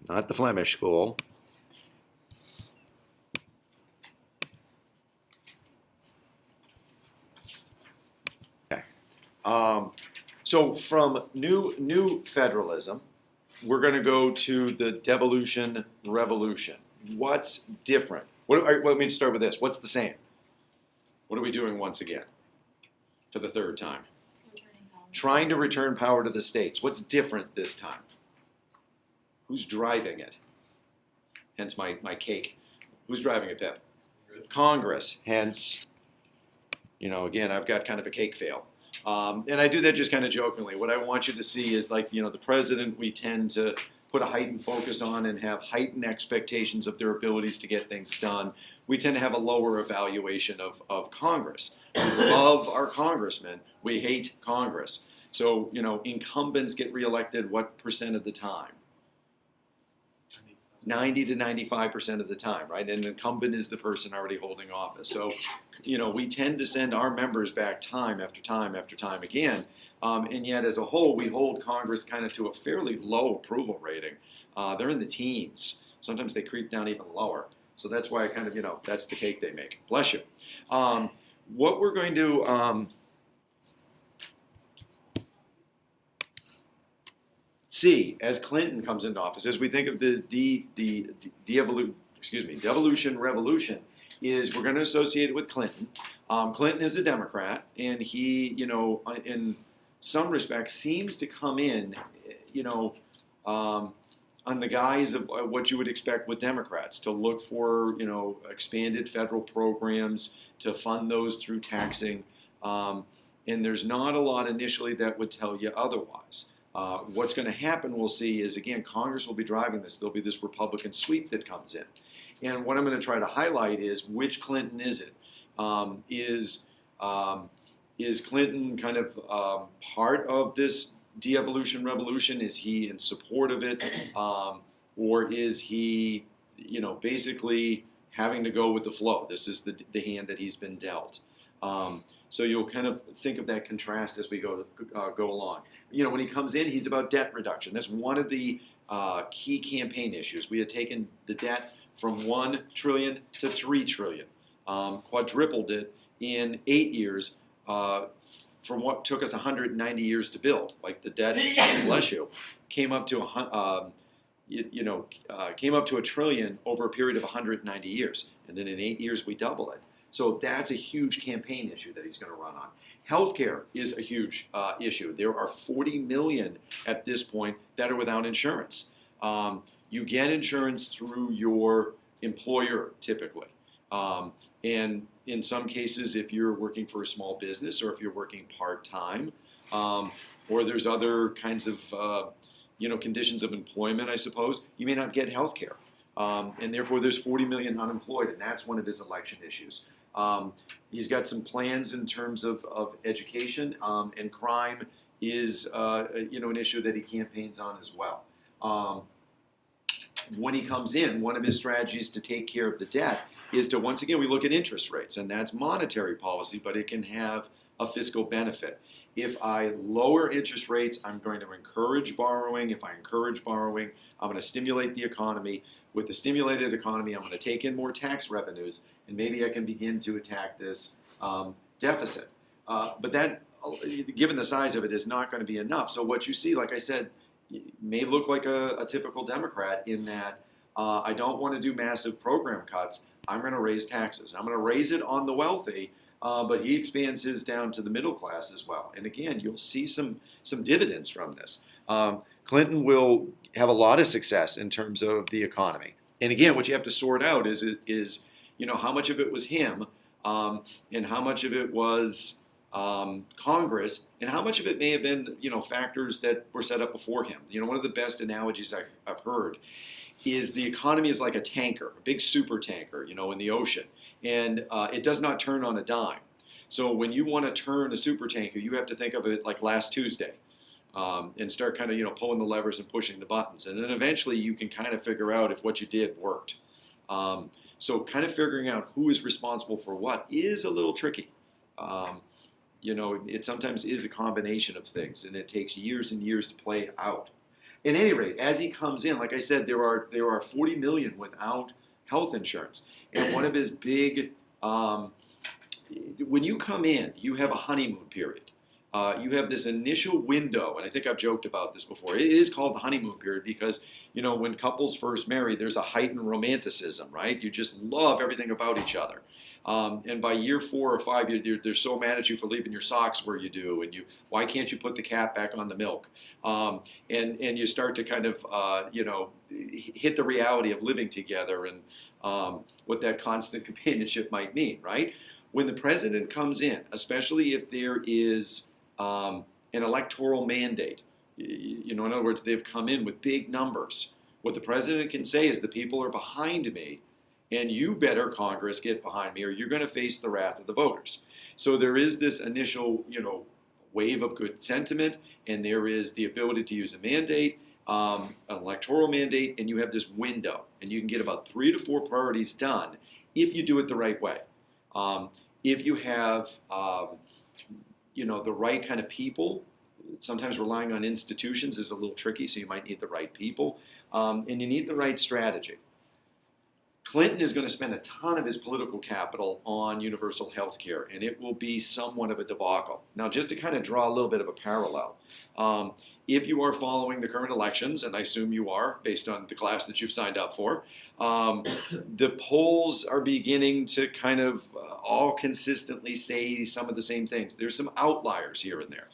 not the Flemish school. Okay. So from new federalism, we're going to go to the devolution revolution. What's different? Let me start with this. What's the same? What are we doing once again for the third time? Trying to return power to the states. What's different this time? Who's driving it? Hence my cake. Who's driving it, Pep? Congress. Hence, again, I've got kind of a cake fail. And I do that just kind of jokingly. What I want you to see is the president, we tend to put a heightened focus on and have heightened expectations of their abilities to get things done. We tend to have a lower evaluation of Congress. We love our congressmen. We hate Congress. So, incumbents get reelected what percent of the time? 90 to 95% of the time, right? And an incumbent is the person already holding office. So, we tend to send our members back time after time after time again. And yet, as a whole, we hold Congress kind of to a fairly low approval rating. They're in the teens. Sometimes they creep down even lower. So that's why I kind of, that's the cake they make. Bless you. What we're going to see as Clinton comes into office, as we think of the devolution revolution, is we're going to associate it with Clinton. Clinton is a Democrat, and he, in some respects, seems to come in, on the guise of what you would expect with Democrats, to look for, expanded federal programs, to fund those through taxing. And there's not a lot initially that would tell you otherwise. What's going to happen, we'll see, is, again, Congress will be driving this. There'll be this Republican sweep that comes in. And what I'm going to try to highlight is, which Clinton is it? Is Clinton kind of part of this de-evolution revolution? Is he in support of it? Or is he, basically having to go with the flow? This is the hand that he's been dealt. So you'll kind of think of that contrast as we go along. When he comes in, he's about debt reduction. That's one of the key campaign issues. We had taken the debt from $1 trillion to $3 trillion, quadrupled it in 8 years, from what took us 190 years to build. Like the debt, bless you, came up to $1 trillion over a period of 190 years, and then in 8 years we double it. So that's a huge campaign issue that he's going to run on. Healthcare is a huge issue. There are 40 million at this point that are without insurance. You get insurance through your employer typically. And in some cases, if you're working for a small business, or if you're working part-time, or there's other kinds of conditions of employment, I suppose, you may not get health care. And therefore, there's 40 million unemployed, and that's one of his election issues. He's got some plans in terms of education, and crime is an issue that he campaigns on as well. When he comes in, one of his strategies to take care of the debt is to, once again, we look at interest rates, and that's monetary policy, but it can have a fiscal benefit. If I lower interest rates, I'm going to encourage borrowing. If I encourage borrowing, I'm going to stimulate the economy. With the stimulated economy, I'm going to take in more tax revenues, and maybe I can begin to attack this deficit. But that, given the size of it, is not going to be enough. So what you see, like I said, may look like a typical Democrat in that I don't want to do massive program cuts. I'm going to raise taxes. I'm going to raise it on the wealthy, but he expands his down to the middle class as well. And again, you'll see some dividends from this. Clinton will have a lot of success in terms of the economy. And again, what you have to sort out is how much of it was him, and how much of it was Congress, and how much of it may have been factors that were set up before him. One of the best analogies I've heard is the economy is like a tanker, a big super tanker, in the ocean, and it does not turn on a dime. So when you want to turn a super tanker, you have to think of it like last Tuesday, and start kind of pulling the levers and pushing the buttons, and then eventually you can kind of figure out if what you did worked. So kind of figuring out who is responsible for what is a little tricky. It sometimes is a combination of things, and it takes years and years to play out. At any rate, as he comes in, like I said, there are 40 million without health insurance, and one of his big when you come in, you have a honeymoon period. You have this initial window, and I think I've joked about this before. It is called the honeymoon period because, when couples first marry, there's a heightened romanticism, right? You just love everything about each other. And by year 4 or 5, they're so mad at you for leaving your socks where you do, and why can't you put the cap back on the milk? And you start to kind of, hit the reality of living together and what that constant companionship might mean, right? When the president comes in, especially if there is an electoral mandate, in other words, they've come in with big numbers. What the president can say is the people are behind me, and you better, Congress, get behind me, or you're going to face the wrath of the voters. So there is this initial, wave of good sentiment, and there is the ability to use a mandate, an electoral mandate, and you have this window, and you can get about 3 to 4 priorities done if you do it the right way. If you have, the right kind of people, sometimes relying on institutions is a little tricky, so you might need the right people, and you need the right strategy. Clinton is going to spend a ton of his political capital on universal health care, and it will be somewhat of a debacle. Now, just to kind of draw a little bit of a parallel, if you are following the current elections, and I assume you are, based on the class that you've signed up for, the polls are beginning to kind of all consistently say some of the same things. There's some outliers here and there.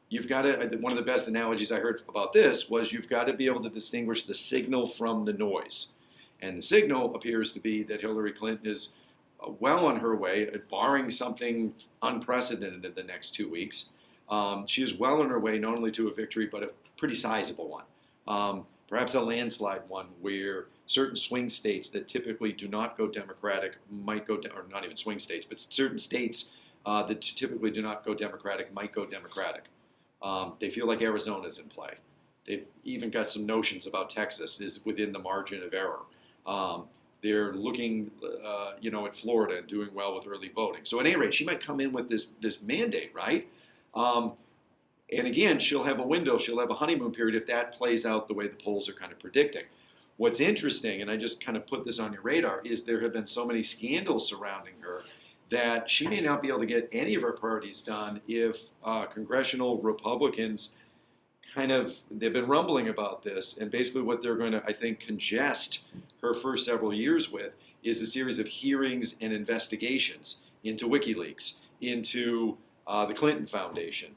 You've got to, one of the best analogies I heard about this was you've got to be able to distinguish the signal from the noise. And the signal appears to be that Hillary Clinton is well on her way, barring something unprecedented in the next 2 weeks. She is well on her way not only to a victory, but a pretty sizable one. Perhaps a landslide one where certain swing states that typically do not go Democratic might go, or not even swing states, but certain states that typically do not go Democratic might go Democratic. They feel like Arizona's in play. They've even got some notions about Texas is within the margin of error. They're looking, at Florida and doing well with early voting. So at any rate, she might come in with this mandate, right? And again, she'll have a window, she'll have a honeymoon period if that plays out the way the polls are kind of predicting. What's interesting, and I just kind of put this on your radar, is there have been so many scandals surrounding her that she may not be able to get any of her priorities done if congressional Republicans they've been rumbling about this, and basically what they're going to, I think, congest her first several years with is a series of hearings and investigations into WikiLeaks, into the Clinton Foundation,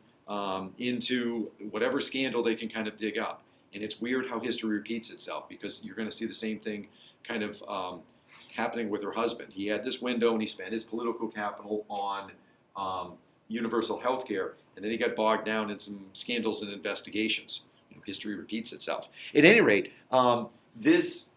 into whatever scandal they can kind of dig up. And it's weird how history repeats itself, because you're going to see the same thing kind of happening with her husband. He had this window and he spent his political capital on universal health care, and then he got bogged down in some scandals and investigations. History repeats itself. At any rate, this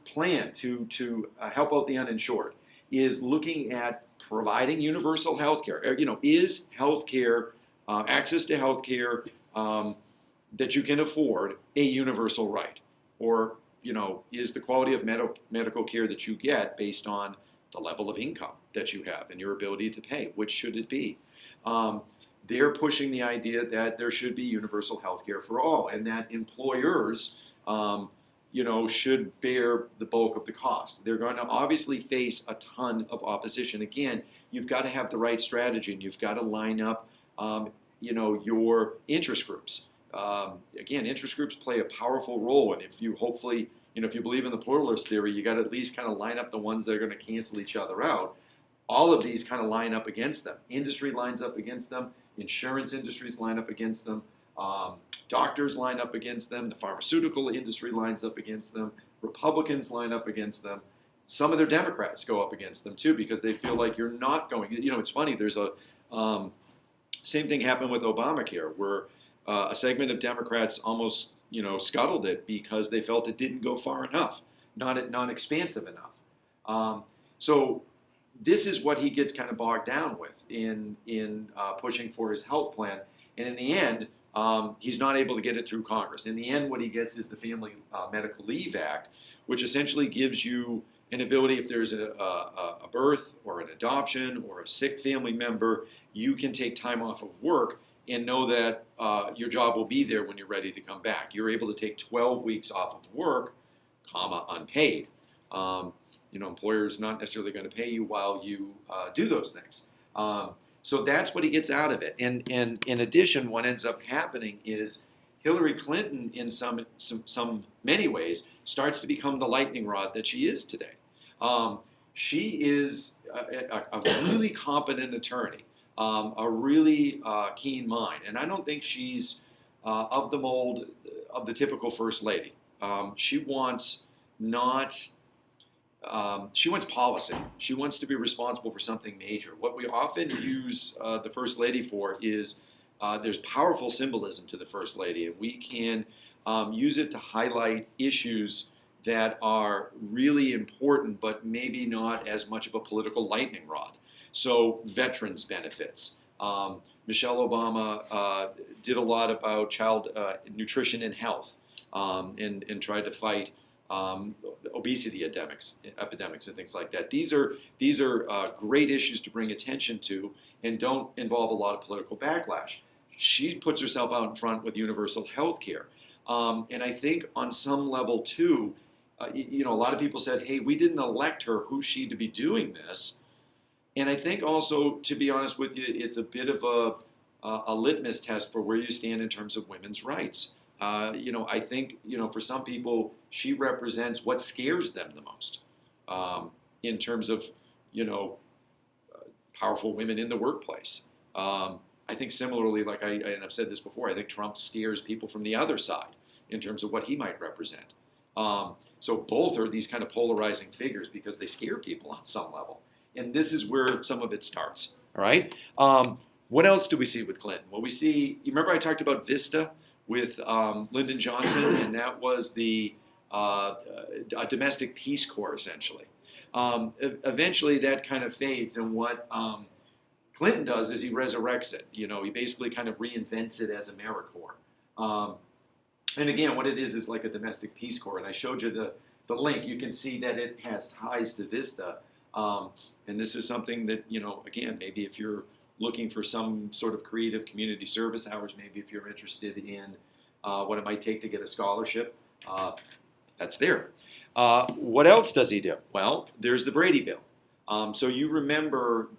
plan to help out the uninsured is looking at providing universal health care. Is health care, access to health care that you can afford a universal right? Or, is the quality of medical care that you get based on the level of income that you have and your ability to pay? Which should it be? They're pushing the idea that there should be universal health care for all, and that employers, should bear the bulk of the cost. They're going to obviously face a ton of opposition. Again, you've got to have the right strategy, and you've got to line up, your interest groups. Again, interest groups play a powerful role, and if you hopefully, if you believe in the pluralist theory, you got to at least kind of line up the ones that are going to cancel each other out. All of these kind of line up against them. Industry lines up against them. Insurance industries line up against them. Doctors line up against them. The pharmaceutical industry lines up against them. Republicans line up against them. Some of their Democrats go up against them too, because they feel like you're not going. It's funny. There's a same thing happened with Obamacare, where a segment of Democrats almost scuttled it because they felt it didn't go far enough, not expansive enough. So this is what he gets kind of bogged down with in pushing for his health plan, and in the end, he's not able to get it through Congress. In the end, what he gets is the Family Medical Leave Act, which essentially gives you an ability, if there's a birth or an adoption or a sick family member, you can take time off of work and know that your job will be there when you're ready to come back. You're able to take 12 weeks off of work, unpaid. Employers not necessarily going to pay you while you do those things. So that's what he gets out of it. And in addition, what ends up happening is Hillary Clinton, in some many ways, starts to become the lightning rod that she is today. She is a really competent attorney, a really keen mind, and I don't think she's of the mold of the typical first lady. She wants policy. She wants to be responsible for something major. What we often use the First Lady for is there's powerful symbolism to the First Lady, and we can use it to highlight issues that are really important, but maybe not as much of a political lightning rod. So veterans benefits. Michelle Obama did a lot about child nutrition and health, and tried to fight obesity epidemics and things like that. These are great issues to bring attention to and don't involve a lot of political backlash. She puts herself out in front with universal health care. And I think on some level too, a lot of people said, hey, we didn't elect her, who's she to be doing this? And I think also, to be honest with you, it's a bit of a litmus test for where you stand in terms of women's rights. I think, for some people, she represents what scares them the most in terms of, powerful women in the workplace. I think similarly, and I've said this before, I think Trump scares people from the other side in terms of what he might represent. So both are these kind of polarizing figures because they scare people on some level. And this is where some of it starts, all right? What else do we see with Clinton? Well, we see, you remember I talked about Vista with Lyndon Johnson, and that was a domestic Peace Corps, essentially. Eventually, that kind of fades, and what Clinton does is he resurrects it. He basically kind of reinvents it as AmeriCorps. And again, what it is like a domestic Peace Corps, and I showed you the link. You can see that it has ties to Vista, and this is something that, again, maybe if you're looking for some sort of creative community service hours, maybe if you're interested in what it might take to get a scholarship, that's there. What else does he do? Well, there's the Brady Bill. So you remember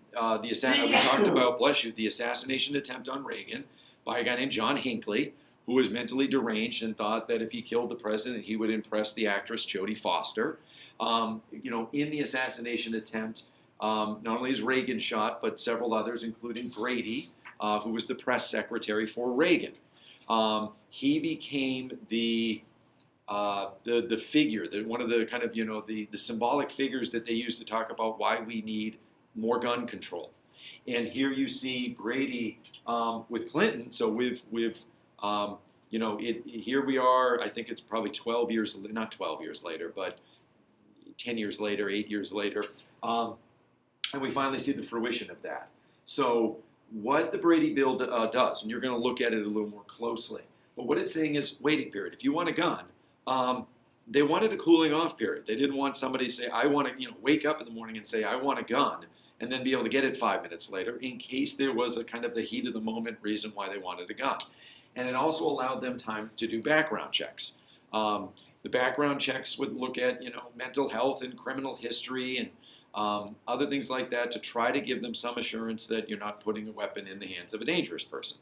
we talked about, bless you, the assassination attempt on Reagan by a guy named John Hinckley, who was mentally deranged and thought that if he killed the president, he would impress the actress Jodie Foster. In the assassination attempt, not only is Reagan shot, but several others, including Brady, who was the press secretary for Reagan. He became the figure, one of the kind of, the symbolic figures that they use to talk about why we need more gun control. And here you see Brady with Clinton. So here we are, I think it's probably 12 years, not 12 years later, but 10 years later, 8 years later. And we finally see the fruition of that. So what the Brady Bill does, and you're going to look at it a little more closely, but what it's saying is waiting period. If you want a gun, they wanted a cooling off period. They didn't want somebody to say, I want to, wake up in the morning and say, I want a gun, and then be able to get it 5 minutes later in case there was a kind of the heat of the moment reason why they wanted a gun. And it also allowed them time to do background checks. The background checks would look at, mental health and criminal history and other things like that to try to give them some assurance that you're not putting a weapon in the hands of a dangerous person.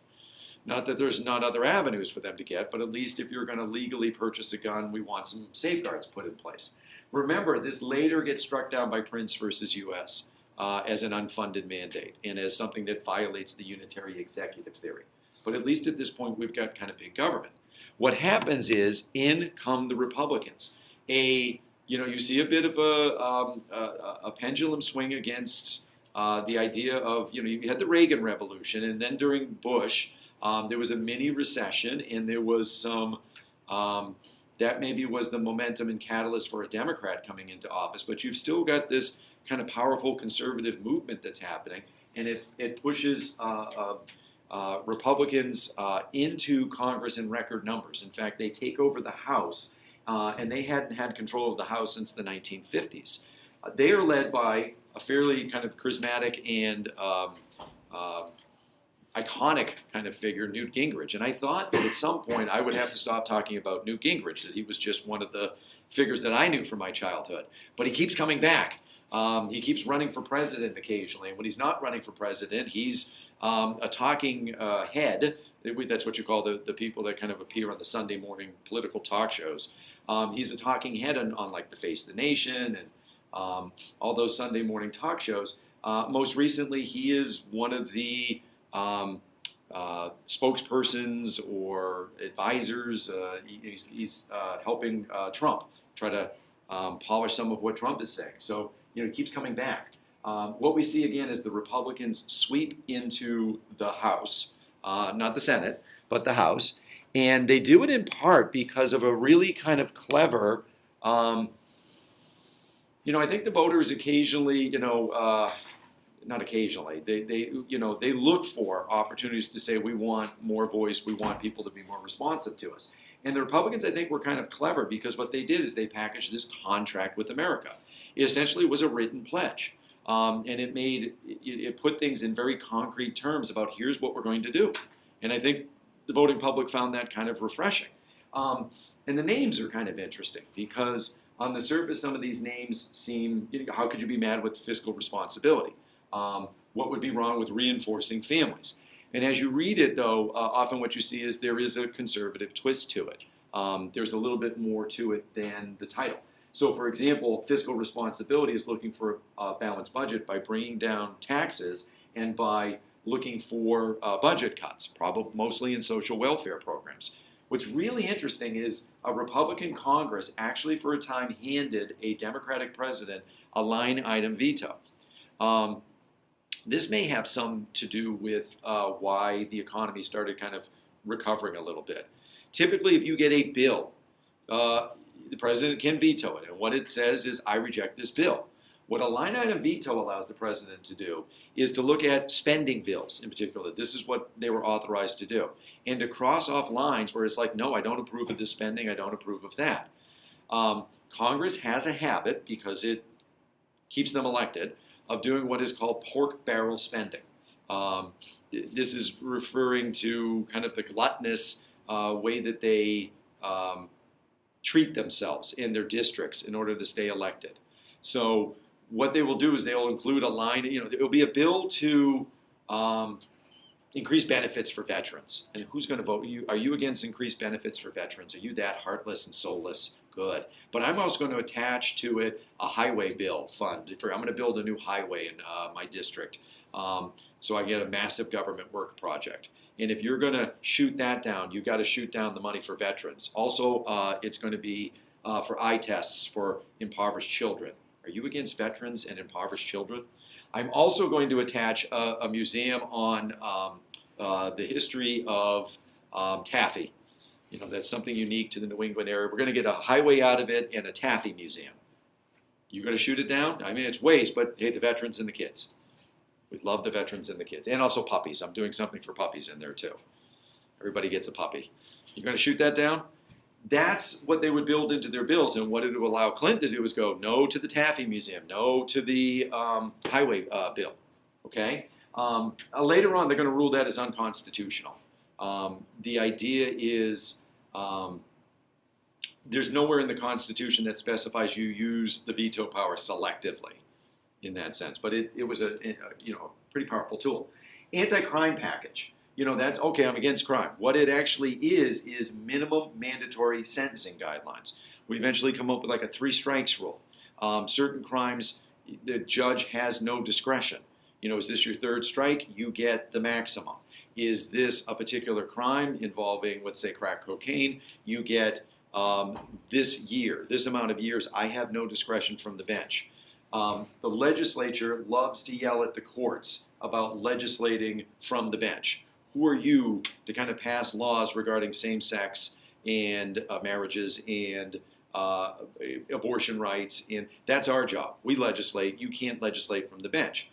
Not that there's not other avenues for them to get, but at least if you're going to legally purchase a gun, we want some safeguards put in place. Remember, this later gets struck down by Prince versus U.S. As an unfunded mandate and as something that violates the unitary executive theory. But at least at this point, we've got kind of big government. What happens is, in come the Republicans. You see a bit of a pendulum swing against the idea of, you had the Reagan Revolution, and then during Bush, there was a mini recession, and there was some, that maybe was the momentum and catalyst for a Democrat coming into office, but you've still got this kind of powerful conservative movement that's happening, and it pushes Republicans into Congress in record numbers. In fact, they take over the House, and they hadn't had control of the House since the 1950s. They are led by a fairly kind of charismatic and iconic kind of figure, Newt Gingrich. And I thought that at some point I would have to stop talking about Newt Gingrich, that he was just one of the figures that I knew from my childhood. But he keeps coming back. He keeps running for president occasionally. And when he's not running for president, he's a talking head. That's what you call the people that kind of appear on the Sunday morning political talk shows. He's a talking head on like the Face the Nation and all those Sunday morning talk shows. Most recently, he is one of the spokespersons or advisors. He's helping Trump try to polish some of what Trump is saying. So, he keeps coming back. What we see again is the Republicans sweep into the House, not the Senate, but the House. And they do it in part because of a really kind of clever, I think the voters occasionally, not occasionally, they look for opportunities to say we want more voice, we want people to be more responsive to us. And the Republicans, I think, were kind of clever because what they did is they packaged this contract with America. It essentially was a written pledge. And it put things in very concrete terms about here's what we're going to do. And I think the voting public found that kind of refreshing. And the names are kind of interesting because on the surface, some of these names seem, how could you be mad with fiscal responsibility? What would be wrong with reinforcing families? And as you read it, though, often what you see is there is a conservative twist to it. There's a little bit more to it than the title. So, for example, fiscal responsibility is looking for a balanced budget by bringing down taxes and by looking for budget cuts, probably mostly in social welfare programs. What's really interesting is a Republican Congress actually for a time handed a Democratic president a line item veto. This may have some to do with why the economy started kind of recovering a little bit. Typically, if you get a bill, the president can veto it. And what it says is, I reject this bill. What a line item veto allows the president to do is to look at spending bills in particular. This is what they were authorized to do. And to cross off lines where it's like, no, I don't approve of this spending, I don't approve of that. Congress has a habit, because it keeps them elected, of doing what is called pork barrel spending. This is referring to kind of the gluttonous way that they treat themselves in their districts in order to stay elected. So what they will do is they will include a line, it will be a bill to increase benefits for veterans. And who's going to vote? Are you against increased benefits for veterans? Are you that heartless and soulless? Good. But I'm also going to attach to it a highway bill fund. I'm going to build a new highway in my district. So I get a massive government work project. And if you're going to shoot that down, you've got to shoot down the money for veterans. Also, it's going to be for eye tests for impoverished children. Are you against veterans and impoverished children? I'm also going to attach a museum on the history of taffy. That's something unique to the New England area. We're going to get a highway out of it and a taffy museum. You going to shoot it down? I mean, it's waste, but hey, the veterans and the kids. We love the veterans and the kids. And also puppies. I'm doing something for puppies in there too. Everybody gets a puppy. You going to shoot that down? That's what they would build into their bills. And what it would allow Clinton to do is go, no to the taffy museum, no to the highway bill. Okay? Later on, they're going to rule that as unconstitutional. The idea is there's nowhere in the Constitution that specifies you use the veto power selectively in that sense. But it was a pretty powerful tool. Anti-crime package. That's okay, I'm against crime. What it actually is minimum mandatory sentencing guidelines. We eventually come up with like a 3 strikes rule. Certain crimes, the judge has no discretion. Is this your 3rd strike? You get the maximum. Is this a particular crime involving, let's say, crack cocaine? You get this amount of years. I have no discretion from the bench. The legislature loves to yell at the courts about legislating from the bench. Who are you to kind of pass laws regarding same-sex and marriages and abortion rights? And that's our job. We legislate. You can't legislate from the bench.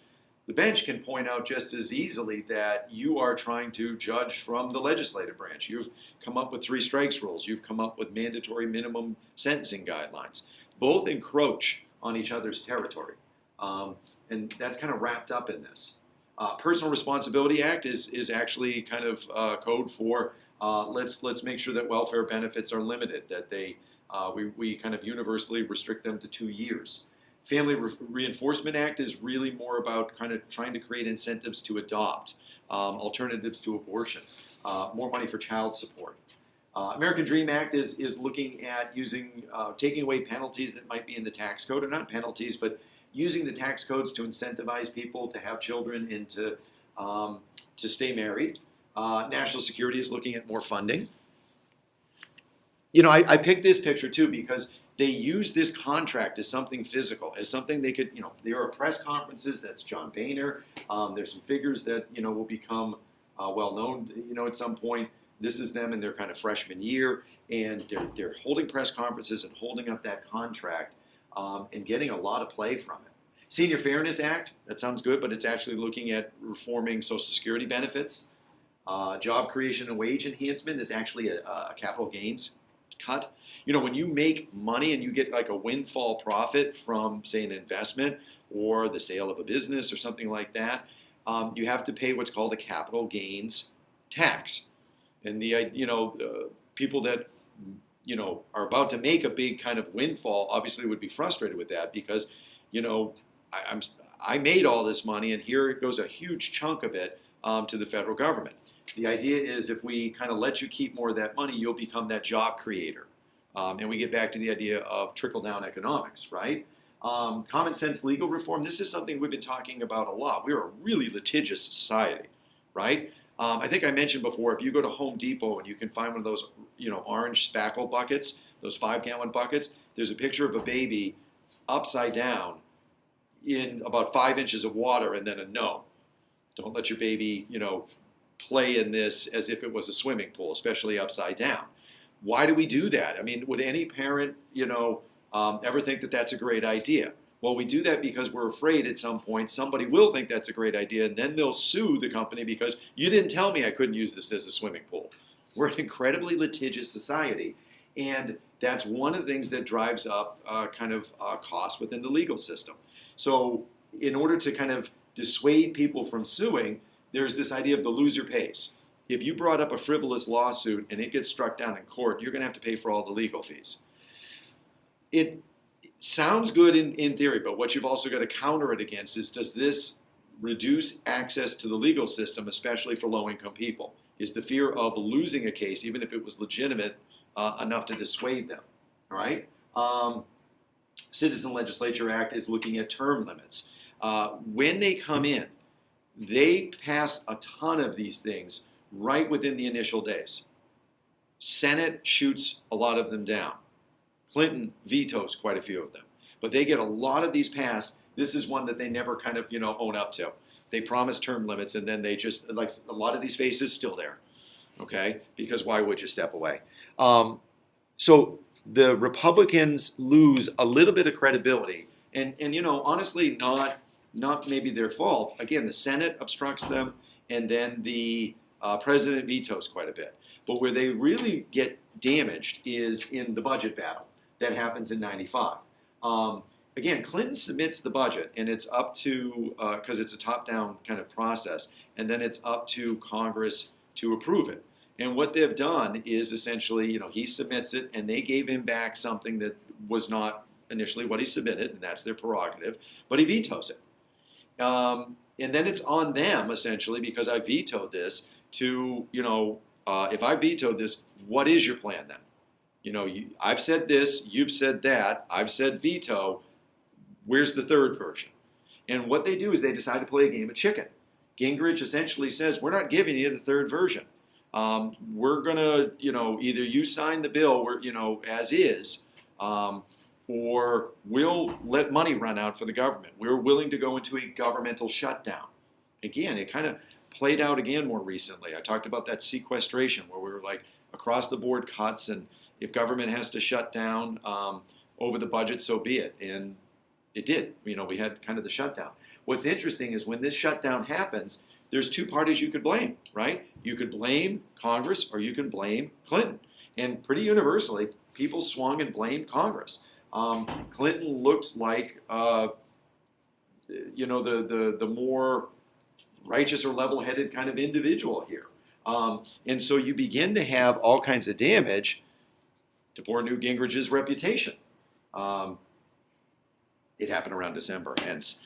The bench can point out just as easily that you are trying to judge from the legislative branch. You've come up with 3 strikes rules. You've come up with mandatory minimum sentencing guidelines. Both encroach on each other's territory. And that's kind of wrapped up in this. Personal Responsibility Act is actually kind of code for let's make sure that welfare benefits are limited, that we kind of universally restrict them to 2 years. Family Reinforcement Act is really more about kind of trying to create incentives to adopt, alternatives to abortion, more money for child support. American Dream Act is looking at taking away penalties that might be in the tax code, or not penalties, but using the tax codes to incentivize people to have children and to stay married. National Security is looking at more funding. I picked this picture too because they use this contract as something physical, as something they could, there are press conferences, that's John Boehner. There's some figures that, will become well known, at some point. This is them in their kind of freshman year, and they're holding press conferences and holding up that contract and getting a lot of play from it. Senior Fairness Act, that sounds good, but it's actually looking at reforming Social Security benefits. Job creation and wage enhancement is actually a capital gains cut. When you make money and you get like a windfall profit from, say, an investment or the sale of a business or something like that, you have to pay what's called a capital gains tax. And people that are about to make a big kind of windfall obviously would be frustrated with that because I made all this money and here goes a huge chunk of it to the federal government. The idea is if we kind of let you keep more of that money, you'll become that job creator. And we get back to the idea of trickle-down economics, right? Common sense legal reform, this is something we've been talking about a lot. We're a really litigious society, right? I think I mentioned before, if you go to Home Depot and you can find one of those, orange spackle buckets, those 5-gallon buckets, there's a picture of a baby upside down in about 5 inches of water and then a no. Don't let your baby, play in this as if it was a swimming pool, especially upside down. Why do we do that? I mean, would any parent, ever think that that's a great idea? Well, we do that because we're afraid at some point somebody will think that's a great idea and then they'll sue the company because you didn't tell me I couldn't use this as a swimming pool. We're an incredibly litigious society, and that's one of the things that drives up costs within the legal system. So in order to kind of dissuade people from suing, there's this idea of the loser pays. If you brought up a frivolous lawsuit and it gets struck down in court, you're going to have to pay for all the legal fees. It sounds good in theory, but what you've also got to counter it against is, does this reduce access to the legal system, especially for low-income people? Is the fear of losing a case, even if it was legitimate, enough to dissuade them? All right? Citizen Legislature Act is looking at term limits. When they come in, they pass a ton of these things right within the initial days. Senate shoots a lot of them down. Clinton vetoes quite a few of them. But they get a lot of these passed. This is one that they never kind of, own up to. They promise term limits and then they just, like a lot of these faces still there. Okay? Because why would you step away? So the Republicans lose a little bit of credibility. And honestly, not maybe their fault. Again, the Senate obstructs them, and then the president vetoes quite a bit. But where they really get damaged is in the budget battle that happens in '95. Again, Clinton submits the budget, and it's up to, because it's a top-down kind of process, and then it's up to Congress to approve it. And what they've done is essentially, he submits it, and they gave him back something that was not initially what he submitted, and that's their prerogative, but he vetoes it. And then it's on them, essentially, because I vetoed this, to, if I vetoed this, what is your plan then? I've said this, you've said that, I've said veto, where's the third version? And what they do is they decide to play a game of chicken. Gingrich essentially says, we're not giving you the third version. We're going to, either you sign the bill, as is, or we'll let money run out for the government. We're willing to go into a governmental shutdown. Again, it kind of played out again more recently. I talked about that sequestration where we were like across the board cuts, and if government has to shut down over the budget, so be it. And it did. We had kind of the shutdown. What's interesting is when this shutdown happens, there's two parties you could blame, right? You could blame Congress or you can blame Clinton. And pretty universally, people swung and blamed Congress. Clinton looked like, the more righteous or level-headed kind of individual here. And so you begin to have all kinds of damage to poor Newt Gingrich's reputation. It happened around December, hence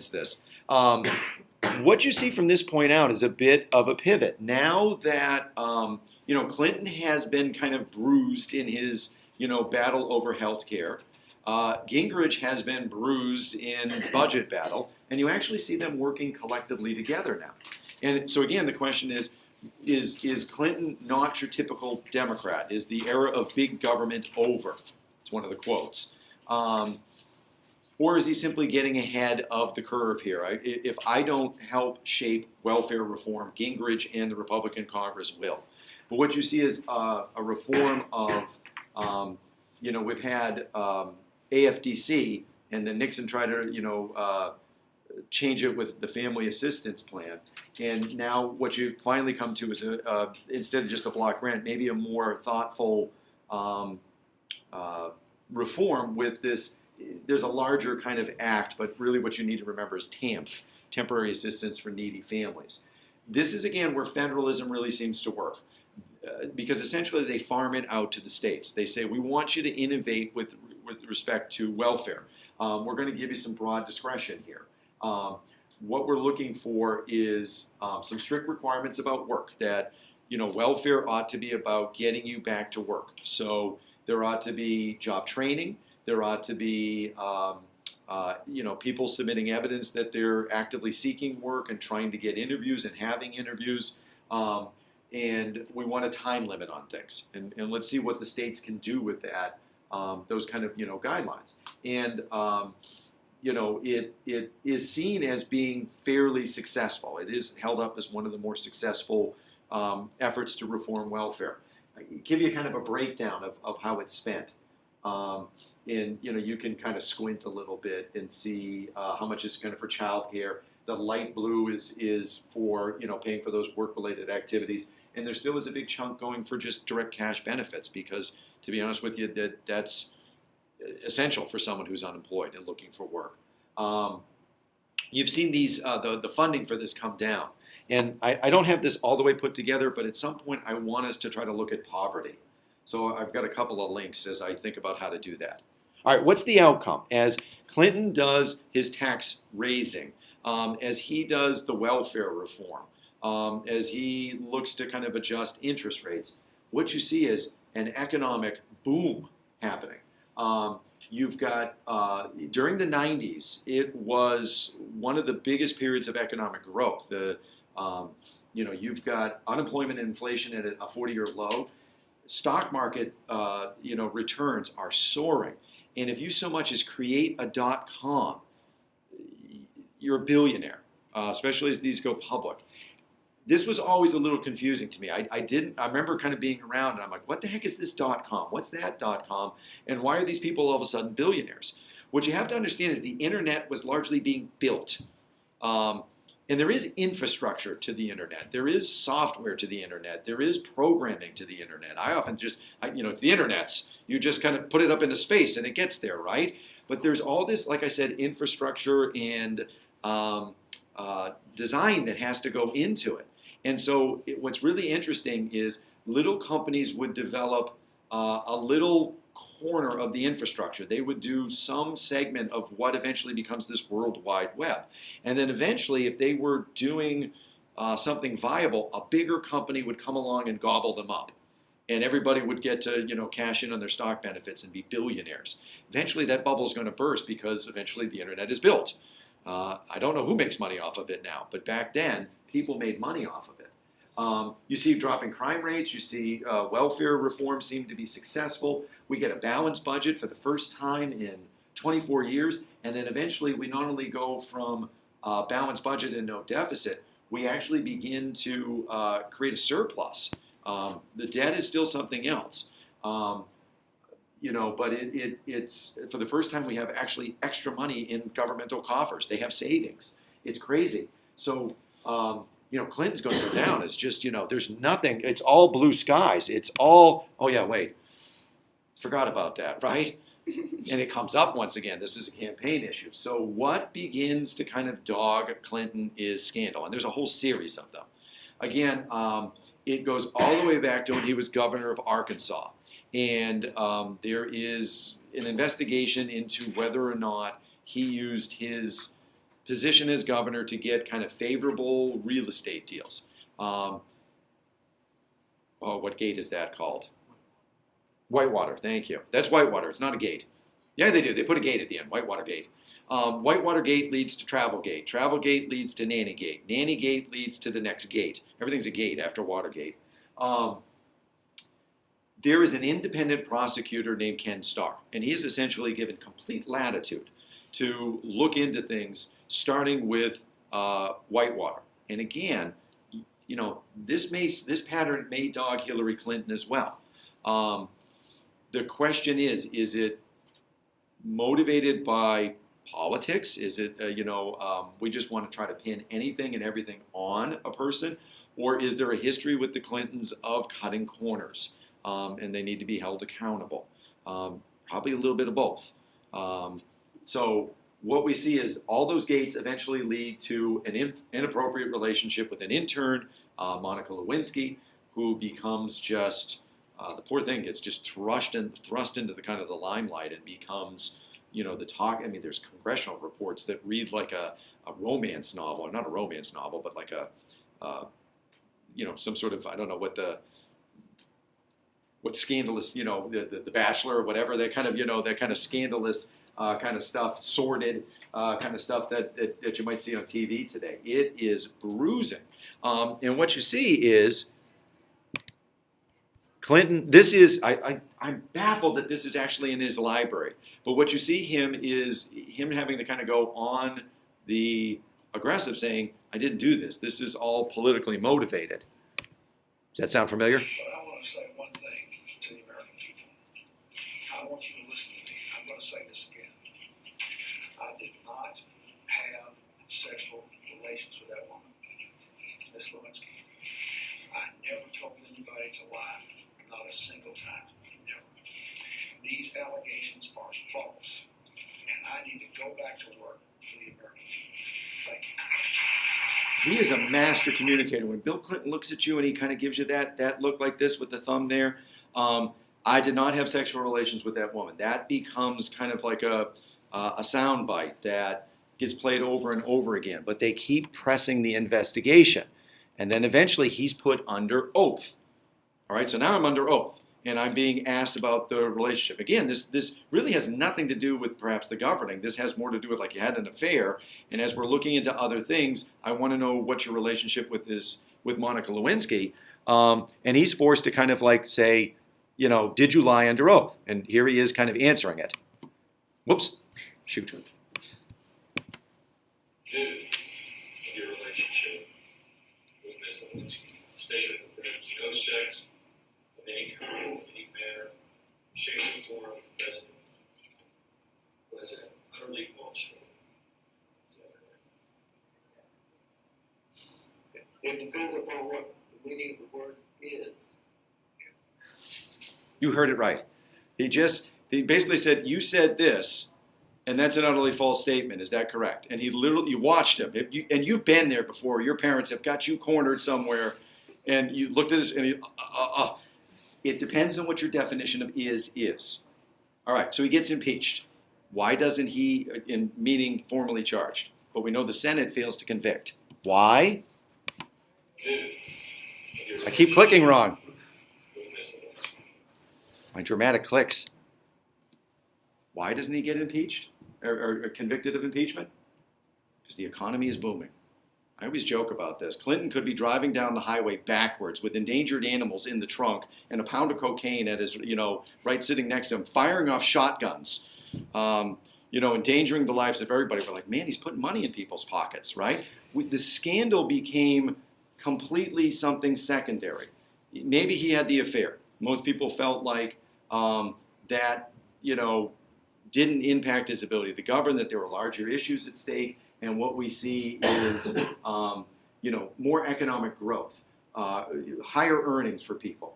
this. What you see from this point out is a bit of a pivot. Now that Clinton has been kind of bruised in his battle over health care, Gingrich has been bruised in budget battle, and you actually see them working collectively together now. And so again, the question is Clinton not your typical Democrat? Is the era of big government over? It's one of the quotes. Or is he simply getting ahead of the curve here? If I don't help shape welfare reform, Gingrich and the Republican Congress will. But what you see is a reform of, we've had AFDC, and then Nixon tried to, change it with the Family Assistance Plan. And now what you finally come to is, instead of just a block grant, maybe a more thoughtful reform with this. There's a larger kind of act, but really what you need to remember is TAMF, Temporary Assistance for Needy Families. This is, again, where federalism really seems to work, because essentially they farm it out to the states. They say, we want you to innovate with respect to welfare. We're going to give you some broad discretion here. What we're looking for is some strict requirements about work, that welfare ought to be about getting you back to work. So there ought to be job training. There ought to be, people submitting evidence that they're actively seeking work and trying to get interviews and having interviews. And we want a time limit on things. And let's see what the states can do with that, those kind of, guidelines. And, it is seen as being fairly successful. It is held up as one of the more successful efforts to reform welfare. I give you kind of a breakdown of how it's spent. And you can kind of squint a little bit and see how much is kind of for childcare. The light blue is for paying for those work-related activities, and there still is a big chunk going for just direct cash benefits, because to be honest with you, that's essential for someone who's unemployed and looking for work. You've seen these the funding for this come down, and I don't have this all the way put together, but at some point I want us to try to look at poverty. So I've got a couple of links as I think about how to do that. All right, what's the outcome? As Clinton does his tax raising, as he does the welfare reform, as he looks to kind of adjust interest rates, what you see is an economic boom happening. You've got, during the 90s, it was one of the biggest periods of economic growth. You've got unemployment and inflation at a 40-year low. Stock market, returns are soaring. And if you so much as create a .com, you're a billionaire, especially as these go public. This was always a little confusing to me. I remember kind of being around, and I'm like, what the heck is this .com? What's that .com? And why are these people all of a sudden billionaires? What you have to understand is the internet was largely being built. And there is infrastructure to the internet. There is software to the internet. There is programming to the internet. I often it's the internet's. You just kind of put it up into space and it gets there, right? But there's all this, like I said, infrastructure and design that has to go into it. And so what's really interesting is little companies would develop a little corner of the infrastructure. They would do some segment of what eventually becomes this World Wide Web. And then eventually, if they were doing something viable, a bigger company would come along and gobble them up. And everybody would get to, cash in on their stock benefits and be billionaires. Eventually, that bubble is going to burst because eventually the internet is built. I don't know who makes money off of it now, but back then, people made money off of it. You see dropping crime rates. You see welfare reform seem to be successful. We get a balanced budget for the first time in 24 years. And then eventually we not only go from balanced budget and no deficit, we actually begin to create a surplus. The debt is still something else. But it's for the first time we have actually extra money in governmental coffers. They have savings. It's crazy. So, Clinton's going to go down. It's just, there's nothing. It's all blue skies. It's all, oh yeah, wait. Forgot about that, right? and it comes up once again. This is a campaign issue. So what begins to kind of dog Clinton is scandal, and there's a whole series of them. Again, it goes all the way back to when he was governor of Arkansas, and there is an investigation into whether or not he used his position as governor to get kind of favorable real estate deals. What gate is that called? Whitewater, thank you. That's Whitewater, it's not a gate. Yeah, they do, they put a gate at the end, Whitewater Gate. Whitewater Gate leads to Travel Gate. Travel Gate leads to Nanny Gate. Nanny Gate leads to the next gate. Everything's a gate after Watergate. There is an independent prosecutor named Ken Starr, and he is essentially given complete latitude to look into things, starting with Whitewater. And again, you know, this pattern may dog Hillary Clinton as well. The question is it motivated by politics? Is it, we just want to try to pin anything and everything on a person? Or is there a history with the Clintons of cutting corners? And they need to be held accountable. Probably a little bit of both. So what we see is all those gates eventually lead to an inappropriate relationship with an intern, Monica Lewinsky, who becomes just, the poor thing gets just thrust into the kind of the limelight and becomes, the talk. I mean, there's congressional reports that read like a romance novel, or not a romance novel, but like some sort of, I don't know what scandalous, the Bachelor or whatever, that kind of, that kind of scandalous kind of stuff, sordid kind of stuff that you might see on TV today. It is bruising. And what you see is Clinton, this is, I'm baffled that this is actually in his library. But what you see is him having to kind of go on the aggressive, saying, I didn't do this. This is all politically motivated. Does that sound familiar? But I want to say one thing to the American people. I want you to listen to me. I'm going to say this again. I did not have sexual relations with that woman, Ms. Lewinsky. I never told anybody to lie. Not a single time. Never. These allegations are false. And I need to go back to work for the American people. Thank you. He is a master communicator. When Bill Clinton looks at you and he kind of gives you that look like this with the thumb there, I did not have sexual relations with that woman. That becomes kind of like a sound bite that gets played over and over again. But they keep pressing the investigation. And then eventually he's put under oath. All right, so now I'm under oath, and I'm being asked about the relationship. Again, this really has nothing to do with perhaps the governing. This has more to do with like you had an affair, and as we're looking into other things, I want to know what your relationship with Monica Lewinsky. And he's forced to kind of like say, did you lie under oath? And here he is kind of answering it. Whoops, shoot. Did your relationship with Ms. Lewinsky state that there was no sex of any kind, any manner, shape, or form, present? Was it utterly false? It depends upon what the meaning of the word is. You heard it right. He basically said, you said this, and that's an utterly false statement. Is that correct? And you watched him. And you've been there before. Your parents have got you cornered somewhere, and you looked at this, and it depends on what your definition of is. All right, so he gets impeached. Why doesn't he, in meaning formally charged? But we know the Senate fails to convict. Why? I keep clicking wrong. My dramatic clicks. Why doesn't he get impeached or convicted of impeachment? Because the economy is booming. I always joke about this. Clinton could be driving down the highway backwards with endangered animals in the trunk and a pound of cocaine at his, right sitting next to him, firing off shotguns, endangering the lives of everybody. We're like, man, he's putting money in people's pockets, right? The scandal became completely something secondary. Maybe he had the affair. Most people felt like that, didn't impact his ability to govern, that there were larger issues at stake. And what we see is, more economic growth, higher earnings for people,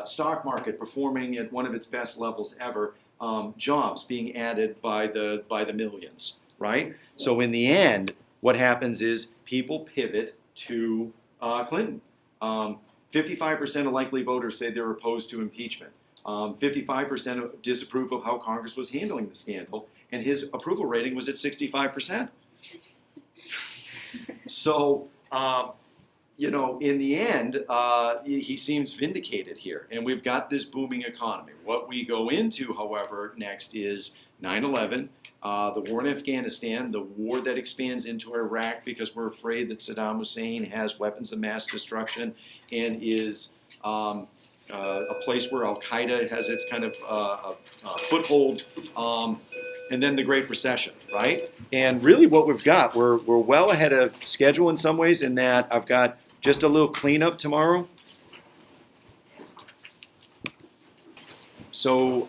stock market performing at one of its best levels ever. jobs being added by the millions, right? So in the end, what happens is people pivot to Clinton. 55% of likely voters say they're opposed to impeachment. 55% disapprove of how Congress was handling the scandal, and his approval rating was at 65%. So, in the end, he seems vindicated here, and we've got this booming economy. What we go into, however, next is 9/11, the war in Afghanistan, the war that expands into Iraq because we're afraid that Saddam Hussein has weapons of mass destruction and is a place where Al-Qaeda has its kind of foothold, and then the Great Recession, right? And really what we've got, we're well ahead of schedule in some ways in that I've got just a little cleanup tomorrow. So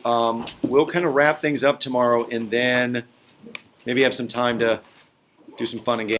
we'll kind of wrap things up tomorrow and then maybe have some time to do some fun and games.